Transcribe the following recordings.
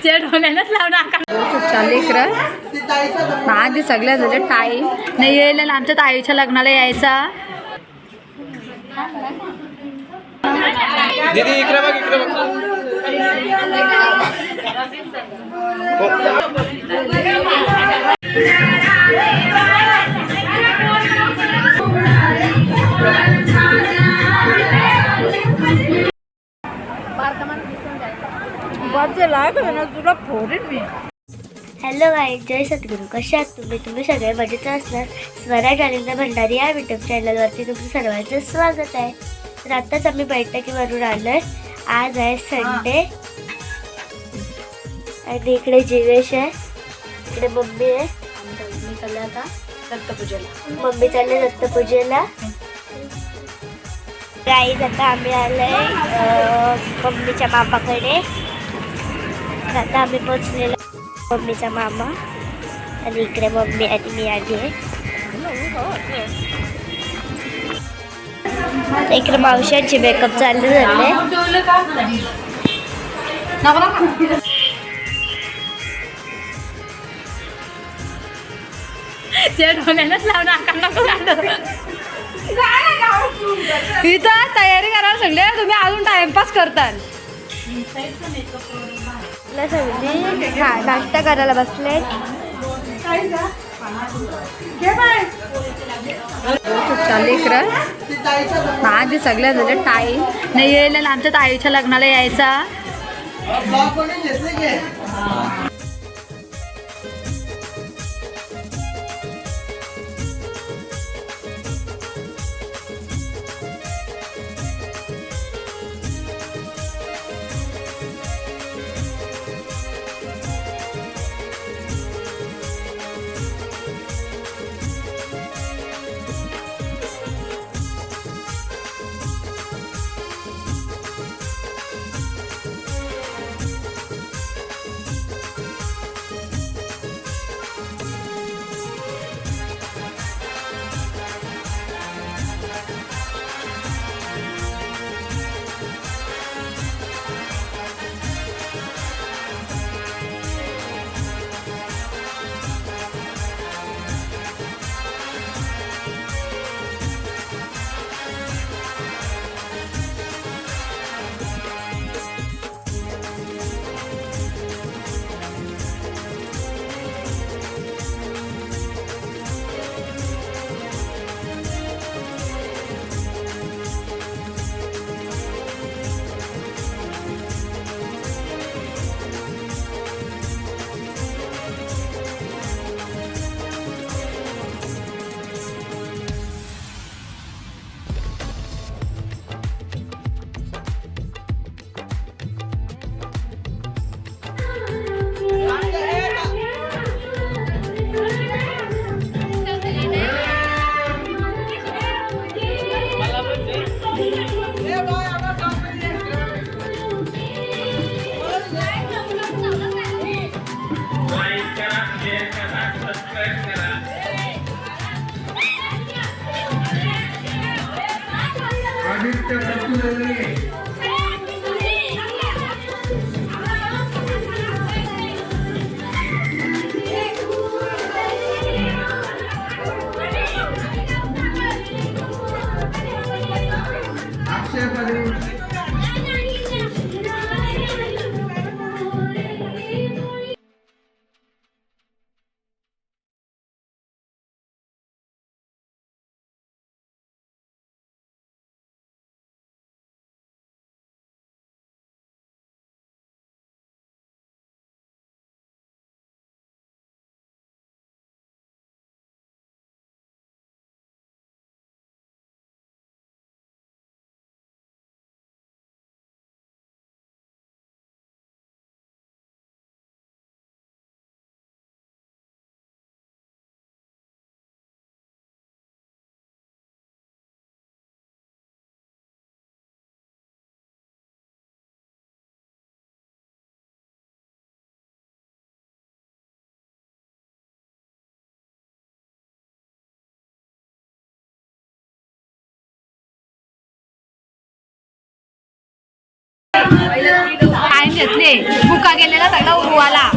डोल्यानच लेकर आधी सगळ्या झाले टाईम नाही यायला आमच्या ताईच्या लग्नाला यायचा. दीदी इकडे बघ इकडे बघ. हॅलो गाईज, जय सद्गुरू. कशा आहात तुम्ही सगळे मजेत असणार. स्वराज अनिंद भंडारी या युट्यूब चॅनलवरती तुमचं सर्वांचं स्वागत आहे. तर आत्ताच आम्ही बैठकीवरून आलोय. आज आहे संडे आणि इकडे जीवेश आहे, इकडे मम्मी आहे. मम्मी चालले आता दत्तपूजेला. मम्मी चालले दत्तपूजेला. गाईज आता आम्ही आलोय मम्मीच्या मामाकडे. आता आम्ही पोचलेलो मम्मीचा मामा आणि इकडे मम्मी आणि मी आली आहे. इकडे मावशांची मेकअप चालू झाले. इथं तयारी करा सगळे, तुम्ही अजून टाइमपास करताल. नाश्ता करायला बसले. लेकर आधी सगळ्या झाले टाईम नाही यायला आमच्या ताईच्या लग्नाला यायचा. घेतले बुका गेलेला सगळा उरवाला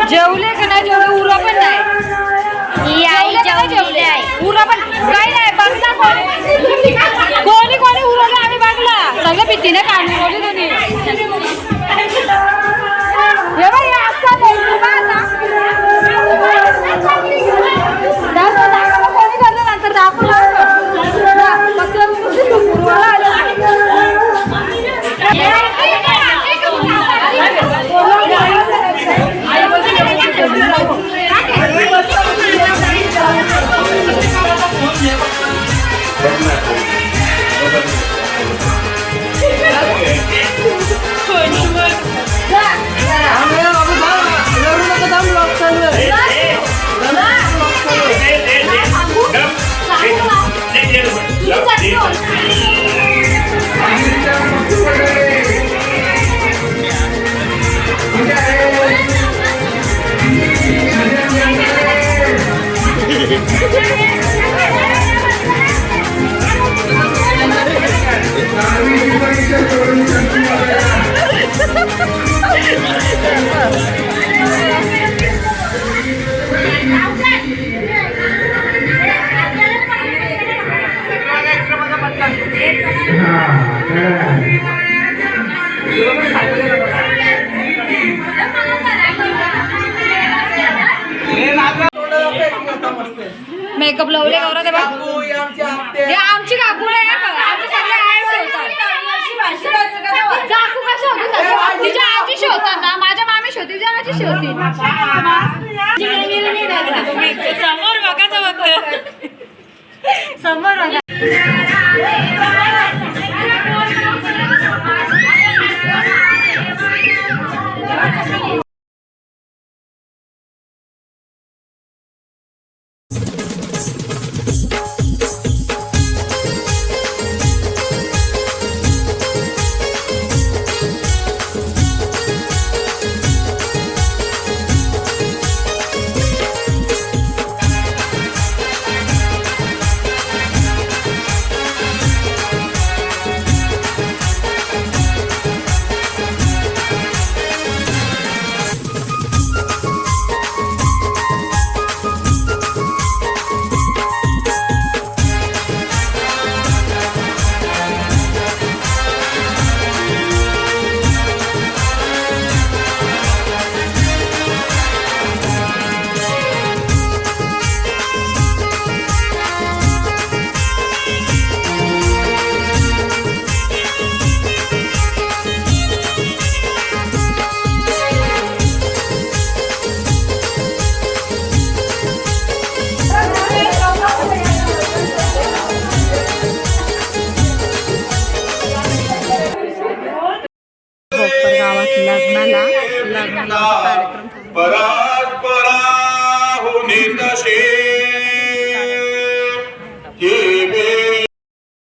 जेवले का नाही जेवले उरा पण नाही उरा पण काही नाही बघला कोणी कोणी उरवलं आम्ही बघला सगळं भीतीने काढून बोलली तुम्ही कोणी करलं नंतर मेकअप लावले गौरा ते आमची काकू आहे काकू कशा होती तिच्या आजीशी होता ना माझ्या मामीशी होती तिच्या आजीशी होती समोर बघायचं फक्त समोर बघा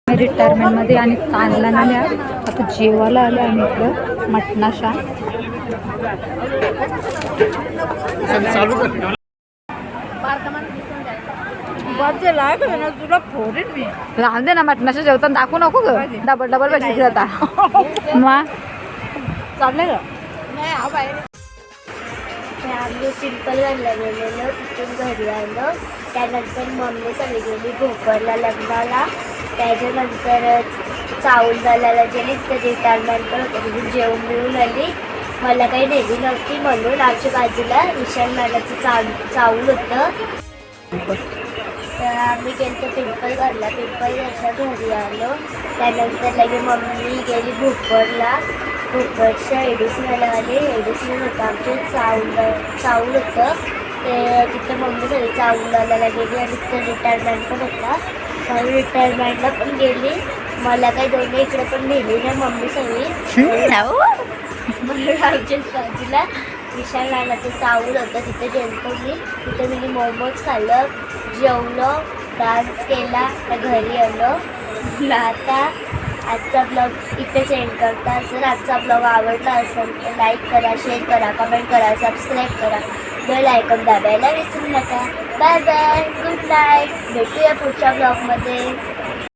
रिटायरमेंट मध्ये आणि कानला नाल्या आता जेवायला आले आम्ही इकडं मटणाशा तुला फोडीन मी राहून दे ना मटणाशा जेवताना दाखवू नको ग डबल डबल भेटली जाता मग चाललंय ग आम्ही सिंपल घालला गेलेलो तिथून घरी आलो त्यानंतर मम्मी सगळी गेली भोकरला लग्नाला त्याच्यानंतर चाऊल घालायला गेली तर रिटायरमेंट पण होतं तिथून जेवण मिळून आली मला काही नेली नव्हती म्हणून आमच्या बाजूला विशाल मॅडाचं चाऊल होतं तर आम्ही गेलो पिंपल घरला पिंपल घरच्या घरी आलो त्यानंतर लगे मम्मी गेली भोकरच्या एडिसनला आली एडिसनल होतं आमचे चाऊल होतं ते तिथं मम्मी सगळी चाऊल घालायला गेली आणि तिथं रिटायरमेंट पण होता म्हणून रिटायरमेंटला पण गेली मला काही दोन्ही इकडे पण नेली नाही मम्मी सगळी म्हणून आमच्या बाजूला विशाल नानाचं चाऊल होतं तिथे गेलो मी तिथे मी मोमोज खाल्लं जेवलो डान्स केला घरी आलो आता आजचा ब्लॉग इथेच एंड करता. जर आजचा ब्लॉग आवडला असेल तर लाईक करा, शेअर करा, कमेंट करा, सबस्क्राईब करा, बेल आयकॉन दाबायला विसरू नका. Bye bye, good night. भेटूया पुढच्या ब्लॉगमध्ये.